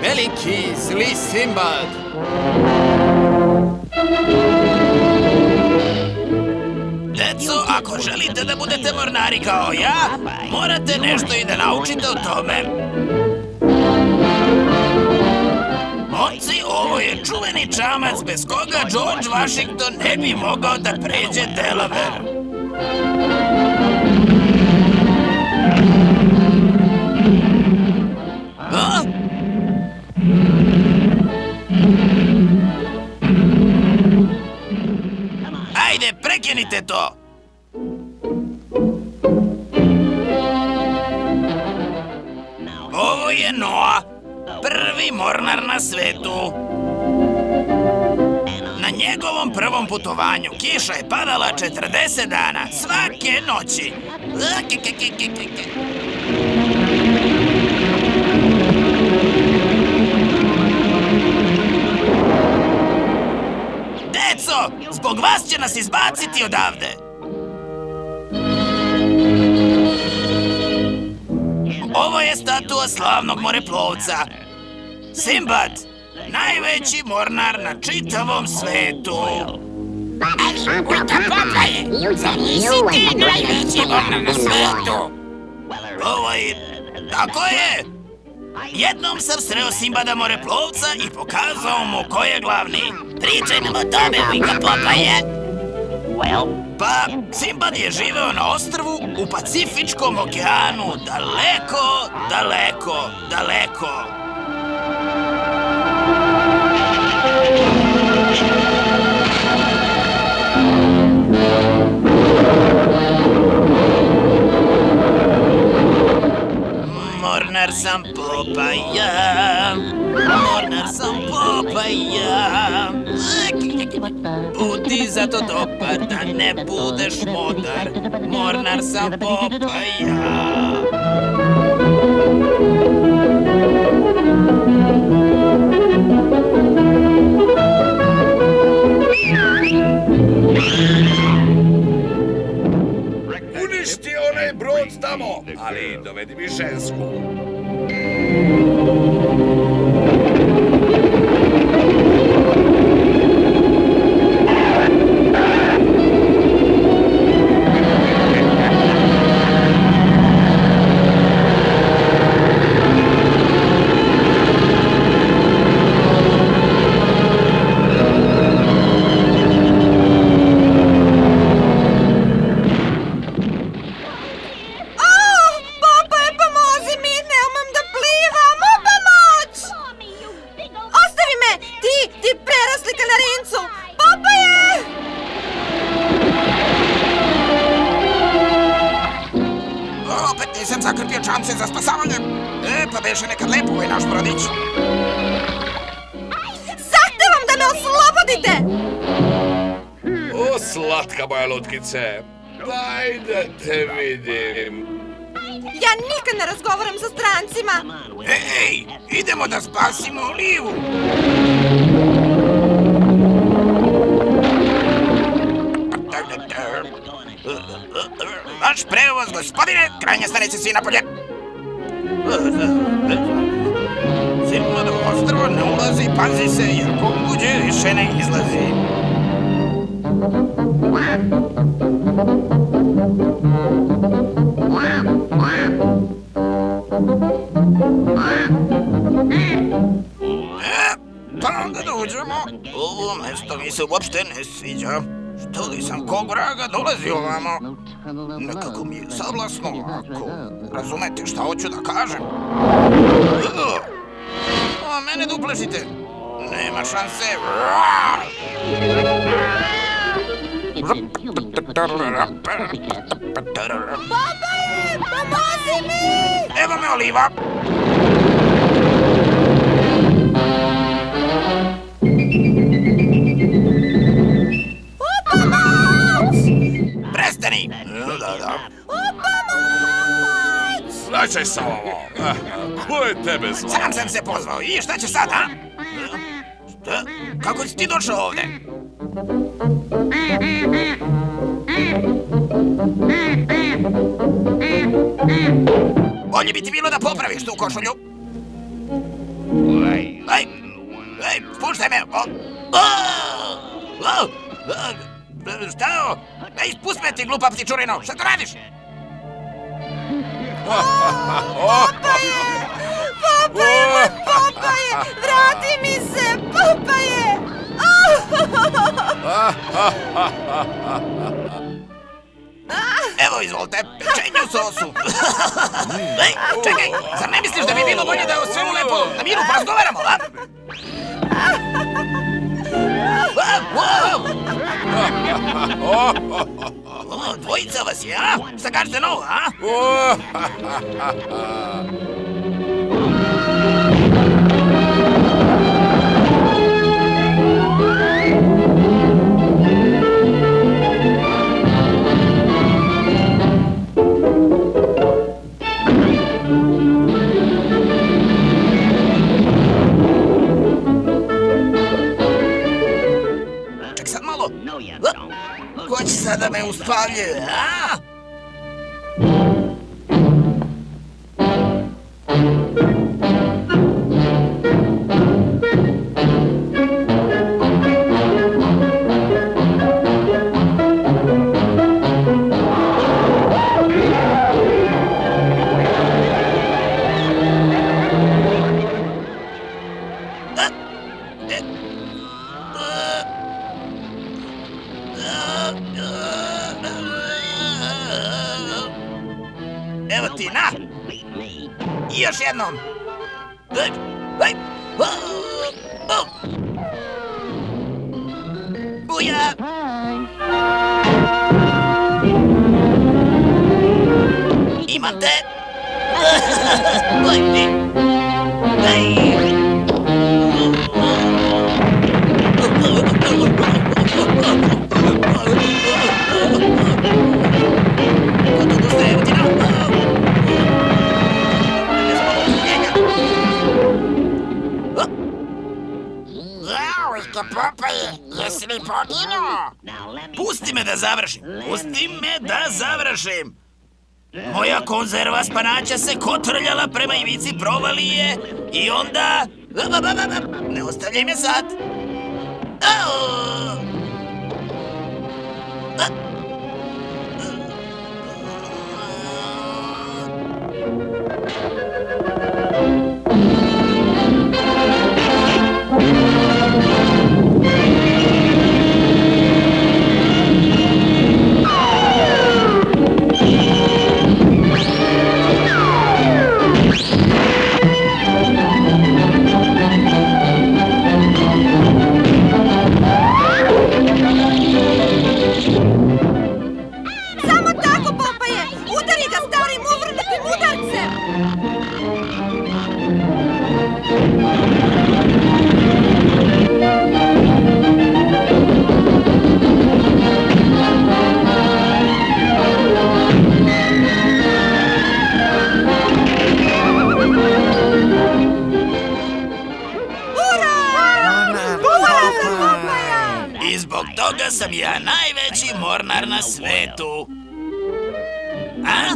Veliki zli Simbad. Deco, ako želite da budete mornari kao ja, morate nešto i da naučite o tome. Momci, ovo je čuveni čamac bez koga George Washington ne bi mogao da pređe Delaware. A? Ajde, prekinite to! Ovo je Noa, prvi mornar na svetu. Na njegovom prvom putovanju kiša je padala 40 dana, svake noći. Deco, zbog vas će nas izbaciti odavde. Ovo je statua slavnog moreplovca. Simbad, najveći mornar na čitavom svetu. Ali, Popaje, zar nisi ti najveći mornar na svetu? Tako je. Jednom sam sreo Simbada moreplovca i pokazao mu ko je glavni. Pričaj nam o tome, Vika Popaje. Pa, Simbad je živeo na ostrvu u Pacifičkom okeanu, daleko, daleko, daleko. Mornar sam Popaja, mornar sam Popaja. Budi zato dobar da ne budeš modar, mornar sam Popaja. Uništi onaj brod tamo, ali dovedi mi žensku. Nisam zakrpio čamce za spasavanje. Pa beše nekad lepo ovaj naš brodić. Zahtevam da me oslobodite! O, slatka moja lutkice. Daj da te vidim. Ja nikad ne razgovaram sa strancima. Ej, idemo da spasimo Olivu. Vaš prevoz, gospodine, krajnja stanica svi napolje. Simbad u ostrvo ne ulazi, pazi se, jer ko uđe više ne izlazi. Pa onda da uđemo. Ovo mesto mi se uopšte ne sviđa. Što li sam kog vraga dolazi ovamo? Nekako mi je sablasno ovako. Razumete šta hoću da kažem? A mene da uplašite? Nema šanse. Popaje, pomozi mi! Evo me Oliva! Prestani! Da. Vraćaj se ovo. Ko je tebe zvao? Sam sam se pozvao. I šta će sad, a? Šta? Kako si ti došao ovde? Bolje bi ti bilo da popraviš tu košulju. Ej, spuštaj me. Šta je ovo? Ej, spusti me ti, glupa ptičurino. Šta to radiš? Popaje, vrati mi se, Popaje! Evo, izvolite, pečenje u sosu. Ej, čekaj, zar ne misliš da bi bilo bolje da je o svemu lepo na miru porazgovaramo, a? Dvojica vas je, a? Šta kažete novo, a? Ček sad malo. Ko će sad da me uspavljuje, a? Evo ti, na! I još jednom! Buja! Imam te! Popaje, jesi li poginuo? Pusti me da završim! Pusti me da završim! Moja konzerva spanaća se kotrljala prema ivici provalije i onda... Ne ostavljaj me sad! Samo tako, Popaje! Udari ga starim uvrnutim udarcem! I zbog toga sam ja najveći mornar na svetu. A?